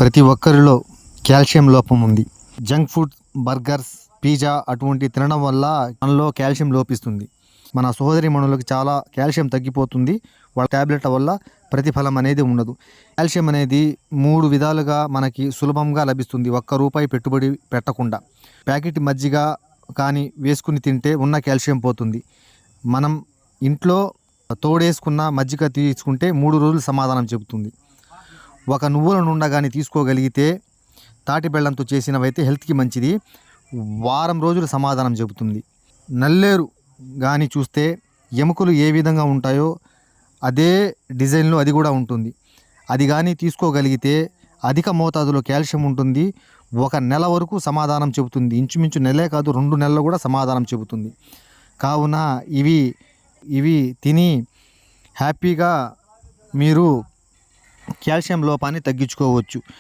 ప్రతి ఒక్కరిలో కాల్షియం లోపం ఉంది. జంక్ ఫుడ్, బర్గర్స్, పిజ్జా అటువంటి తినడం వల్ల మనలో కాల్షియం లోపిస్తుంది. మన సోదరీమణులకు చాలా కాల్షియం తగ్గిపోతుంది. వాళ్ళ ట్యాబ్లెట్ల వల్ల ప్రతిఫలం అనేది ఉండదు. కాల్షియం అనేది 3 విధాలుగా మనకి సులభంగా లభిస్తుంది ఒక్క రూపాయి పెట్టుబడి పెట్టకుండా. ప్యాకెట్ మజ్జిగ కానీ వేసుకుని తింటే ఉన్న కాల్షియం పోతుంది. మనం ఇంట్లో తోడేసుకున్న మజ్జిగ తీసుకుంటే 3 రోజులు సమాధానం చెబుతుంది. ఒక నువ్వుల నుండ కానీ తీసుకోగలిగితే తాటి బెల్లంతో చేసినవైతే హెల్త్కి మంచిది, వారం రోజులు సమాధానం చెబుతుంది. నల్లేరు కానీ చూస్తే ఎముకలు ఏ విధంగా ఉంటాయో అదే డిజైన్లో అది కూడా ఉంటుంది. అది కానీ తీసుకోగలిగితే అధిక మోతాదులో కాల్షియం ఉంటుంది. 1 నెల వరకు సమాధానం చెబుతుంది. ఇంచుమించు నెలే కాదు 2 నెలలు కూడా సమాధానం చెబుతుంది. కావున ఇవి తిని హ్యాపీగా మీరు కాల్షియం లోపాన్ని తగ్గించుకోవచ్చు.